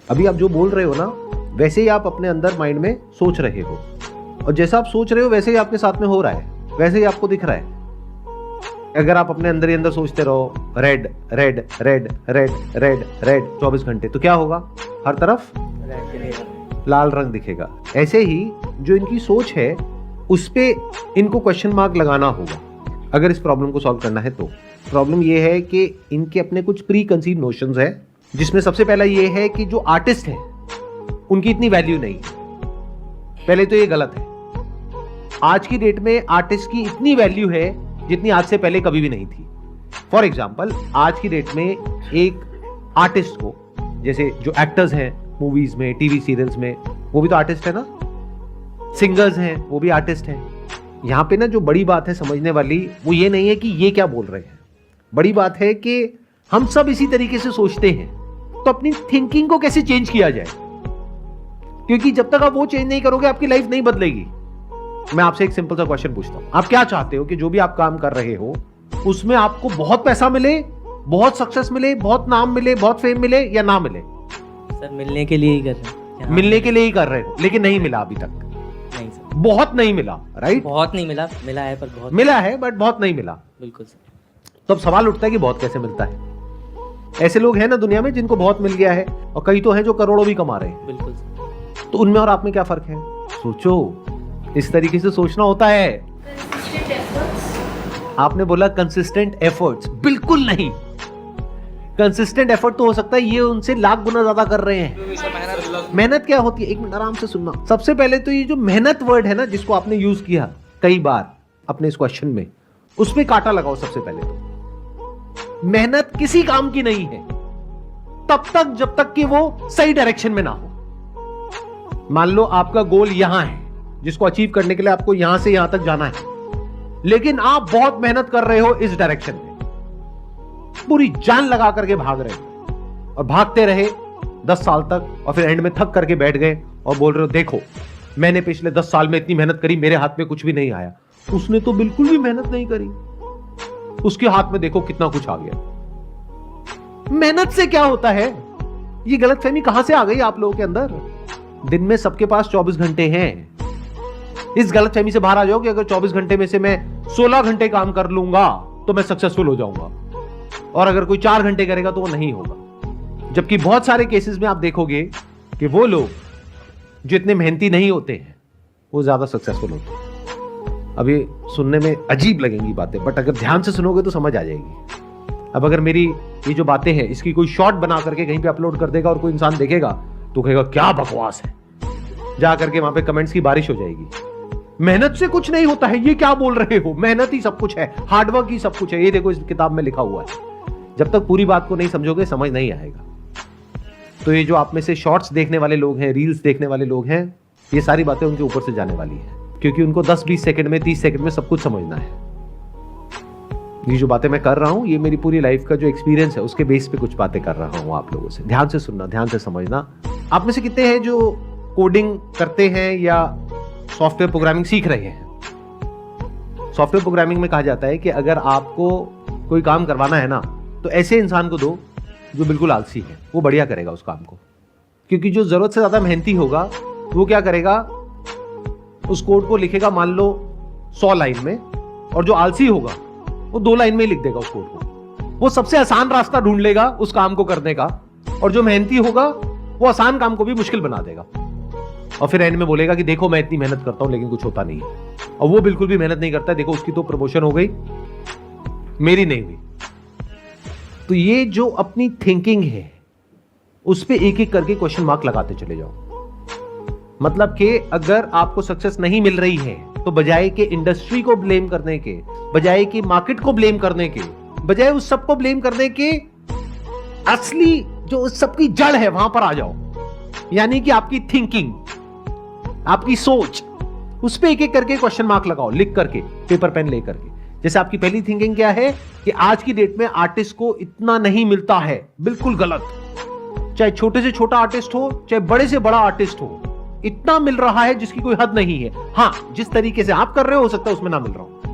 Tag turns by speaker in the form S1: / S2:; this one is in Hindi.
S1: अभी आप जो बोल रहे हो ना, वैसे ही आप अपने अंदर माइंड में सोच रहे हो, और जैसा आप सोच रहे हो वैसे ही आपके साथ में हो रहा है, वैसे ही आपको दिख रहा है। अगर आप अपने अंदर ही अंदर सोचते रहो red red red red red red 24 घंटे, तो क्या होगा? हर तरफ लाल रंग दिखेगा। ऐसे ही जो इनकी सोच है उस पे इनको क्वेश्चन मार्क लगाना होगा अगर इस प्रॉब्लम को सॉल्व करना है। तो प्रॉब्लम ये है कि इनके अपने कुछ प्री कंसीव नोशंस है, जिसमें सबसे पहला ये है कि जो आर्टिस्ट है उनकी इतनी वैल्यू नहीं है। पहले तो ये गलत है। आज की डेट में आर्टिस्ट की इतनी वैल्यू है जितनी आज से पहले कभी भी नहीं थी। फॉर एग्जाम्पल, आज की डेट में एक आर्टिस्ट को, जैसे जो एक्टर्स हैं मूवीज में, टीवी सीरियल्स में, वो भी तो आर्टिस्ट है ना। सिंगर्स हैं, वो भी आर्टिस्ट हैं। यहां पे ना जो बड़ी बात है समझने वाली, वो ये नहीं है कि ये क्या बोल रहे हैं। बड़ी बात है कि हम सब इसी तरीके से सोचते हैं, तो अपनी थिंकिंग को कैसे चेंज किया जाए, क्योंकि जब तक आप वो चेंज नहीं करोगे आपकी लाइफ नहीं बदलेगी। मैं आपसे एक सिंपल सा क्वेश्चन पूछता हूं, आप क्या चाहते हो कि जो भी आप काम कर रहे हो उसमें आपको बहुत पैसा मिले, बहुत सक्सेस मिले, बहुत नाम मिले, बहुत फेम मिले, या ना मिले?
S2: सर मिलने के लिए ही कर रहे हैं।
S1: मिलने के लिए ही कर रहे हो, लेकिन नहीं मिला अभी तक।
S2: नहीं सर,
S1: बहुत नहीं मिला, राइट?
S2: बहुत नहीं मिला, मिला है पर बहुत
S1: मिला है बट बहुत नहीं मिला।
S2: बिल्कुल सर।
S1: तो अब सवाल उठता है कि बहुत कैसे मिलता है। ऐसे लोग हैं ना दुनिया में जिनको बहुत मिल गया है, और कई तो हैं जो करोड़ों भी कमा रहे हैं।
S2: बिल्कुल सर।
S1: तो उनमें और आप में क्या फर्क है? सोचो, इस तरीके से सोचना होता है। आपने बोला कंसिस्टेंट एफर्ट्स, बिल्कुल नहीं। कंसिस्टेंट एफर्ट तो हो सकता है ये उनसे लाख गुना ज्यादा कर रहे हैं। मेहनत क्या होती है? एक मिनट आराम से सुनना। सबसे पहले तो ये जो मेहनत वर्ड है ना, जिसको आपने यूज किया कई बार अपने इस क्वेश्चन में, उसमें कांटा लगाओ। सबसे पहले तो मेहनत किसी काम की नहीं है तब तक जब तक कि वो सही डायरेक्शन में ना हो। मान लो आपका गोल यहां है, जिसको अचीव करने के लिए आपको यहां से यहां तक जाना है, लेकिन आप बहुत मेहनत कर रहे हो इस डायरेक्शन में, पूरी जान लगा करके भाग रहे हो, और भागते रहे 10 साल तक, और फिर एंड में थक करके बैठ गए और बोल रहे हो देखो मैंने पिछले 10 साल में इतनी मेहनत करी, मेरे हाथ में कुछ भी नहीं आया। उसने तो बिल्कुल भी मेहनत नहीं करी, उसके हाथ में देखो कितना कुछ आ गया। मेहनत से क्या होता है? ये गलतफहमी कहां से आ गई आप लोगों के अंदर? दिन में सबके पास 24 घंटे हैं। इस गलतफहमी से बाहर आ जाओ कि अगर 24 घंटे में से मैं 16 घंटे काम कर लूंगा तो मैं सक्सेसफुल हो जाऊंगा, और अगर कोई 4 घंटे करेगा तो वो नहीं होगा। जबकि बहुत सारे केसेस में आप देखोगे कि वो लोग जो इतने मेहनती नहीं होते हैं वो ज्यादा सक्सेसफुल होते हैं। अभी सुनने में अजीब लगेंगी बातें, बट अगर ध्यान से सुनोगे तो समझ आ जाएगी। अब अगर मेरी ये जो बातें हैं इसकी कोई शॉर्ट बना करके कहीं पे अपलोड कर देगा और कोई इंसान देखेगा तो कहेगा क्या बकवास है, जा करके वहां पे कमेंट्स की बारिश हो जाएगी। मेहनत से कुछ नहीं होता है, ये क्या बोल रहे हो? मेहनत ही सब कुछ है, हार्डवर्क ही सब कुछ है, ये देखो इस किताब में लिखा हुआ है। जब तक पूरी बात को नहीं समझोगे समझ नहीं आएगा। तो ये जो आप में से शॉर्ट्स देखने वाले लोग हैं, रील्स देखने वाले लोग हैं, ये सारी बातें उनके ऊपर से जाने वाली है, क्योंकि उनको 10-20 सेकंड में, 30 सेकंड में सब कुछ समझना है। ये जो बातें मैं कर रहा हूं, ये मेरी पूरी लाइफ का जो एक्सपीरियंस है उसके बेस पे कुछ बातें कर रहा हूं आप लोगों से। ध्यान से सुनना, ध्यान से समझना। आप में से कितने हैं जो कोडिंग करते हैं या सॉफ्टवेयर प्रोग्रामिंग सीख रहे हैं? सॉफ्टवेयर प्रोग्रामिंग में कहा जाता है कि अगर आपको कोई काम करवाना है ना, तो ऐसे इंसान को दो जो बिल्कुल आलसी है, वो बढ़िया करेगा उस काम को। क्योंकि जो जरूरत से ज्यादा मेहनती होगा वो क्या करेगा, उस कोड को लिखेगा मान लो 100 लाइन में, और जो आलसी होगा वो 2 लाइन में ही लिख देगा उस कोड को। वो सबसे आसान रास्ता ढूंढ लेगा उस काम को करने का, और जो मेहनती होगा वो आसान काम को भी मुश्किल बना देगा, और फिर एंड में बोलेगा कि देखो मैं इतनी मेहनत करता हूं लेकिन कुछ होता नहीं है। और वो बिल्कुल भी मेहनत नहीं करता है, देखो उसकी तो प्रमोशन हो गई, मेरी नहीं हुई। तो ये जो अपनी थिंकिंग है उस पे एक एक करके क्वेश्चन मार्क लगाते चले जाओ। मतलब कि अगर आपको सक्सेस नहीं मिल रही है तो बजाय कि इंडस्ट्री को ब्लेम करने के, बजाय कि मार्केट को ब्लेम करने के, बजाय उस सबको ब्लेम करने के, असली जो उस सबकी जड़ है वहां पर आ जाओ। यानी कि आपकी थिंकिंग, आपकी सोच, उस पे एक एक करके क्वेश्चन मार्क लगाओ, लिख करके, पेपर पेन लेकर के। जैसे आपकी पहली थिंकिंग क्या है कि आज की डेट में आर्टिस्ट को इतना नहीं मिलता है, बिल्कुल गलत। चाहे छोटे से छोटा आर्टिस्ट हो, चाहे बड़े से बड़ा आर्टिस्ट हो, इतना मिल रहा है जिसकी कोई हद नहीं है। हां, जिस तरीके से आप कर रहे हो सकता है उसमें ना मिल रहा हो।